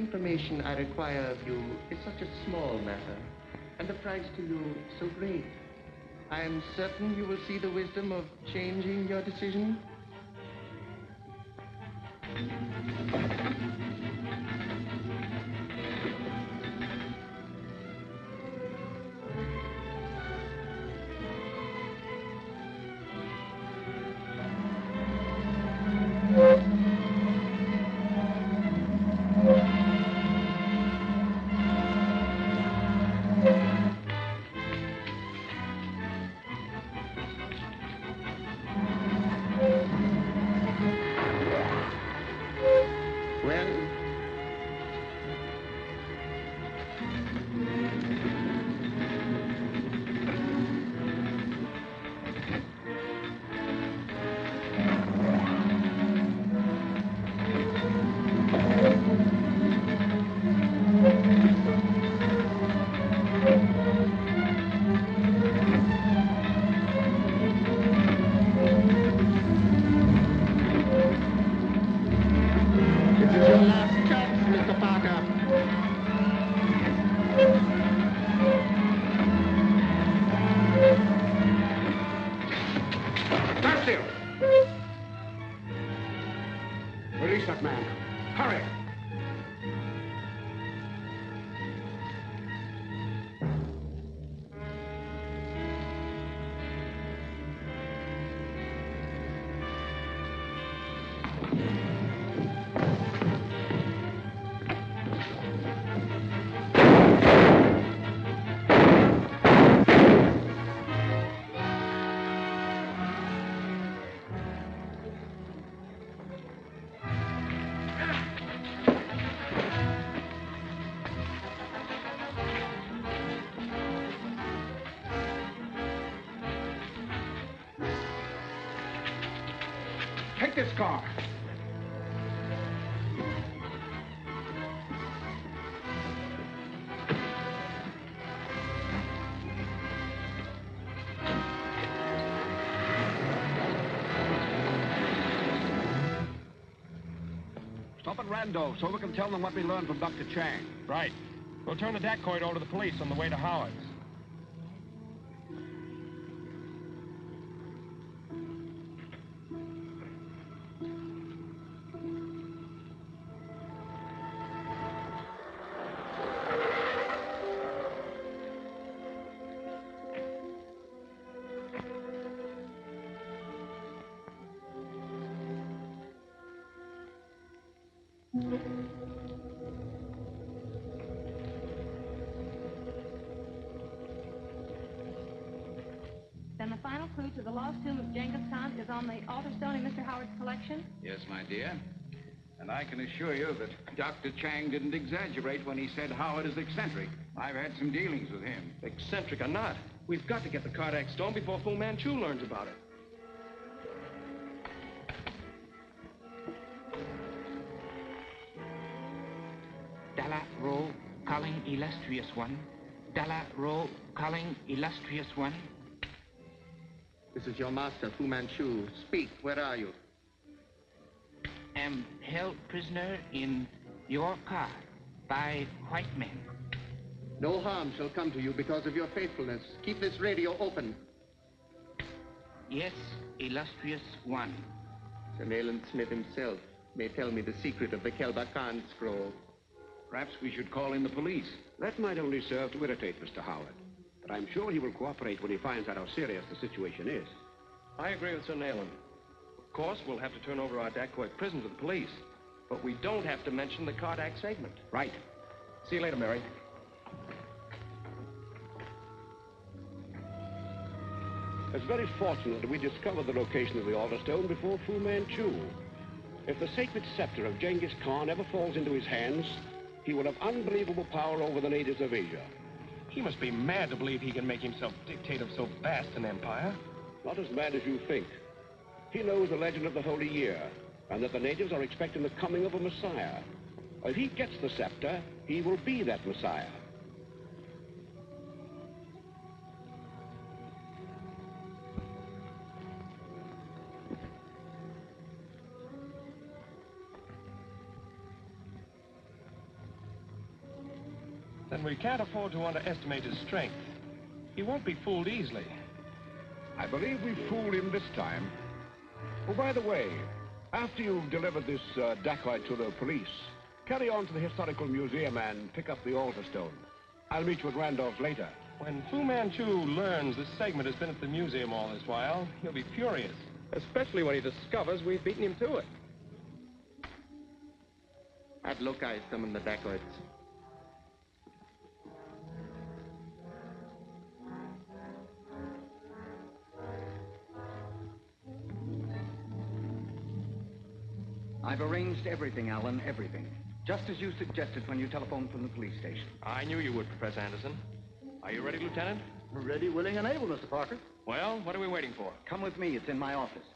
information I require of you is such a small matter, and the price to you so great. I am certain you will see the wisdom of changing your decision. Release that man. Hurry! Take this car. Stop at Rando so we can tell them what we learned from Dr. Chang. Right. We'll turn the dacoit over to the police on the way to Howard's. Then the final clue to the lost tomb of Genghis Khan is on the altar stone in Mr. Howard's collection? Yes, my dear. And I can assure you that Dr. Chang didn't exaggerate when he said Howard is eccentric. I've had some dealings with him. Eccentric or not, we've got to get the Kardak stone before Fu Manchu learns about it. Dalla Ro, calling illustrious one. Dalla Ro, calling illustrious one. This is your master, Fu Manchu. Speak, where are you? Am held prisoner in your car by white men. No harm shall come to you because of your faithfulness. Keep this radio open. Yes, illustrious one. Sir Nayland Smith himself may tell me the secret of the Kelba Khan scroll. Perhaps we should call in the police. That might only serve to irritate Mr. Howard. But I'm sure he will cooperate when he finds out how serious the situation is. I agree with Sir Nayland. Of course, we'll have to turn over our dacoit prison to the police. But we don't have to mention the Kardak segment. Right. See you later, Mary. It's very fortunate that we discovered the location of the altar stone before Fu Manchu. If the sacred scepter of Genghis Khan ever falls into his hands, he will have unbelievable power over the natives of Asia. He must be mad to believe he can make himself dictate of so vast an empire. Not as mad as you think. He knows the legend of the Holy Year, and that the natives are expecting the coming of a Messiah. If he gets the scepter, he will be that Messiah. Then we can't afford to underestimate his strength. He won't be fooled easily. I believe we fooled him this time. Oh, by the way, after you've delivered this dacoit to the police, carry on to the Historical Museum and pick up the altar stone. I'll meet you at Randolph's later. When Fu Manchu learns this segment has been at the museum all this while, he'll be furious. Especially when he discovers we've beaten him to it. That look I summoned the dacoits. I've arranged everything, Alan, everything. Just as you suggested when you telephoned from the police station. I knew you would, Professor Anderson. Are you ready, Lieutenant? Ready, willing, and able, Mr. Parker. Well, what are we waiting for? Come with me. It's in my office.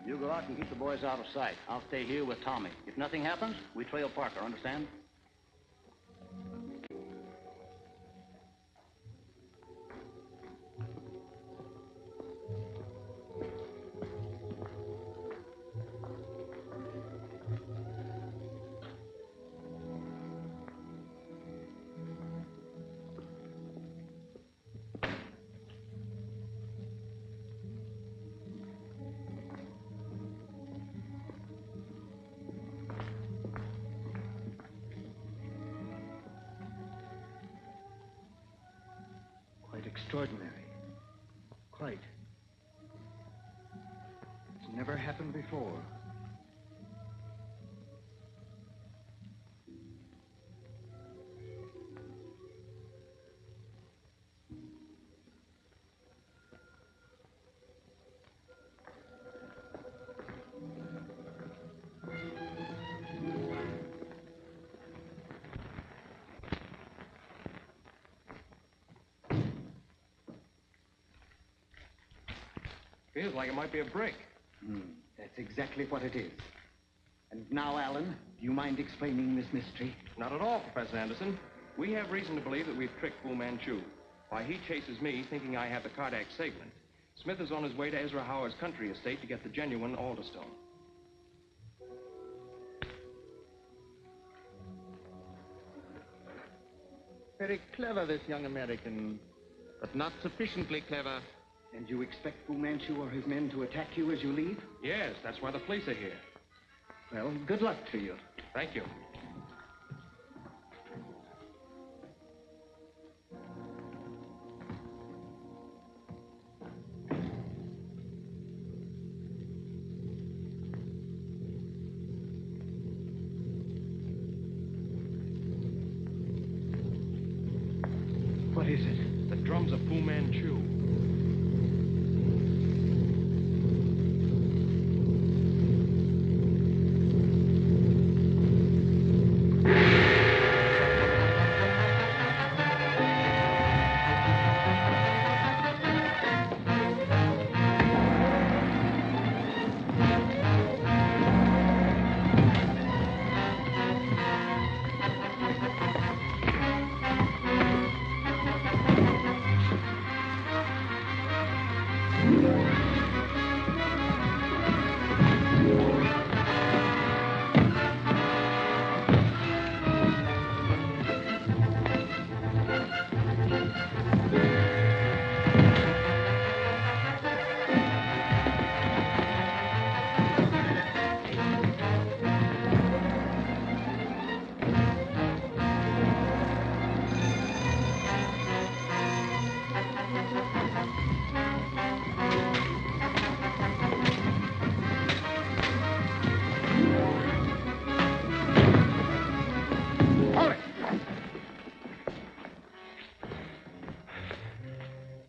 You go out and keep the boys out of sight. I'll stay here with Tommy. If nothing happens, we trail Parker, understand? Extraordinary. Quite. It's never happened before. Feels like it might be a brick. That's exactly what it is. And now, Alan, do you mind explaining this mystery? Not at all, Professor Anderson. We have reason to believe that we've tricked Fu Manchu. Why, he chases me thinking I have the Kardak segment. Smith is on his way to Ezra Howard's country estate to get the genuine Alderstone. Very clever, this young American, but not sufficiently clever. And you expect Fu Manchu or his men to attack you as you leave? Yes, that's why the police are here. Well, good luck to you. Thank you. What is it? The drums of Fu Manchu.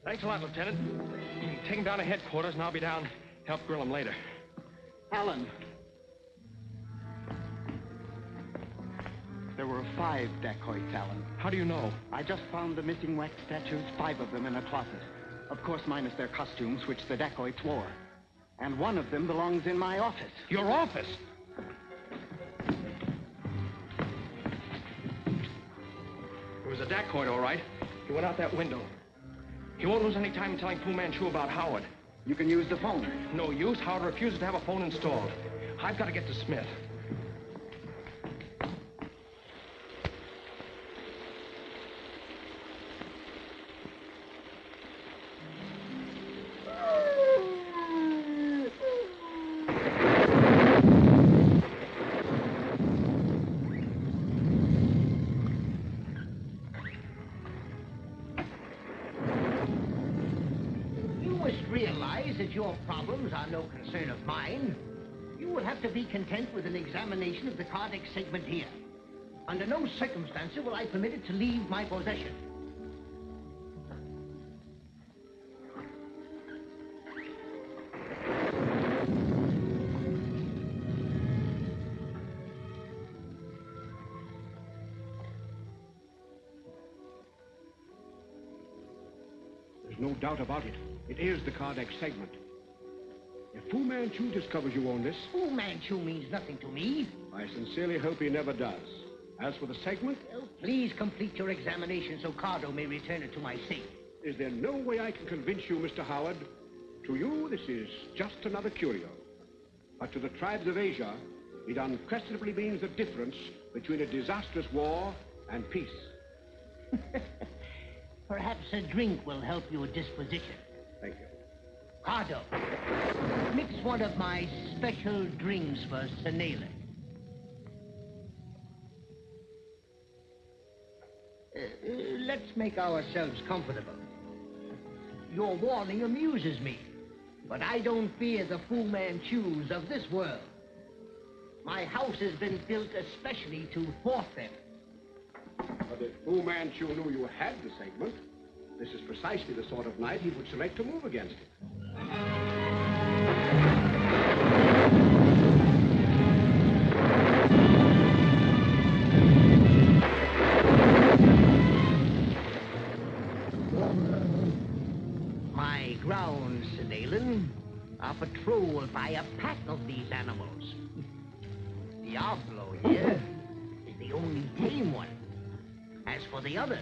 Thanks a lot, Lieutenant. You can take him down to headquarters, and I'll be down to help grill him later. Alan. There were 5 dacoits, Alan. How do you know? I just found the missing wax statues, 5 of them in a closet. Of course, minus their costumes, which the dacoits wore. And one of them belongs in my office. Your office? It was a dacoit, all right. He went out that window. He won't lose any time in telling Fu Manchu about Howard. You can use the phone. No use. Howard refuses to have a phone installed. I've got to get to Smith. are no concern of mine, you will have to be content with an examination of the cardiac segment here. Under no circumstances will I permit it to leave my possession. There's no doubt about it. It is the cardiac segment. If Fu Manchu discovers you own this... Fu Manchu means nothing to me. I sincerely hope he never does. As for the segment... Well, please complete your examination so Cardo may return it to my safe. Is there no way I can convince you, Mr. Howard? To you, this is just another curio. But to the tribes of Asia, it unquestionably means the difference between a disastrous war and peace. Perhaps a drink will help your disposition. Thank you. Cardo, mix one of my special drinks for Senela. Let's make ourselves comfortable. Your warning amuses me, but I don't fear the Fu Manchus of this world. My house has been built especially to thwart them. But if Fu Manchu knew you had the segment, this is precisely the sort of night he would select to move against it. My grounds, Sedalan, are patrolled by a pack of these animals. Diablo here is the only tame one. As for the others,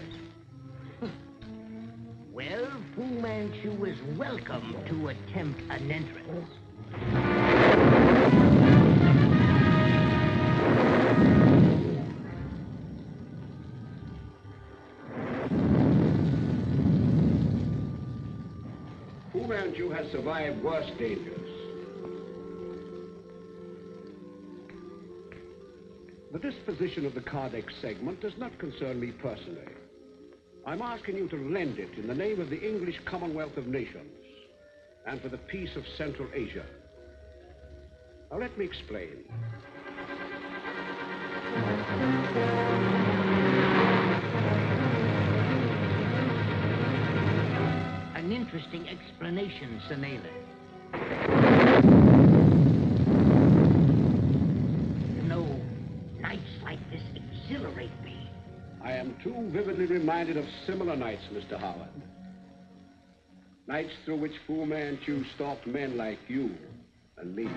well, Fu Manchu is welcome to attempt an entrance. Fu Manchu has survived worse dangers. The disposition of the cardiac segment does not concern me personally. I'm asking you to lend it in the name of the English Commonwealth of Nations and for the peace of Central Asia. Now, let me explain. An interesting explanation, Senela. No, nights like this exhilarate me. I am too vividly reminded of similar nights, Mr. Howard. Nights through which Fu Manchu stalked men like you and me.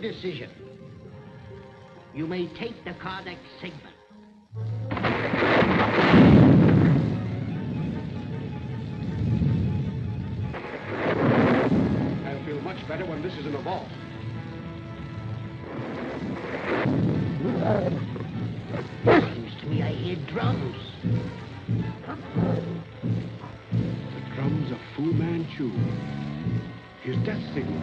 Decision. You may take the cardiac segment. I'll feel much better when this is in a vault. Seems to me I hear drums. The drums of Fu Manchu. His death signal.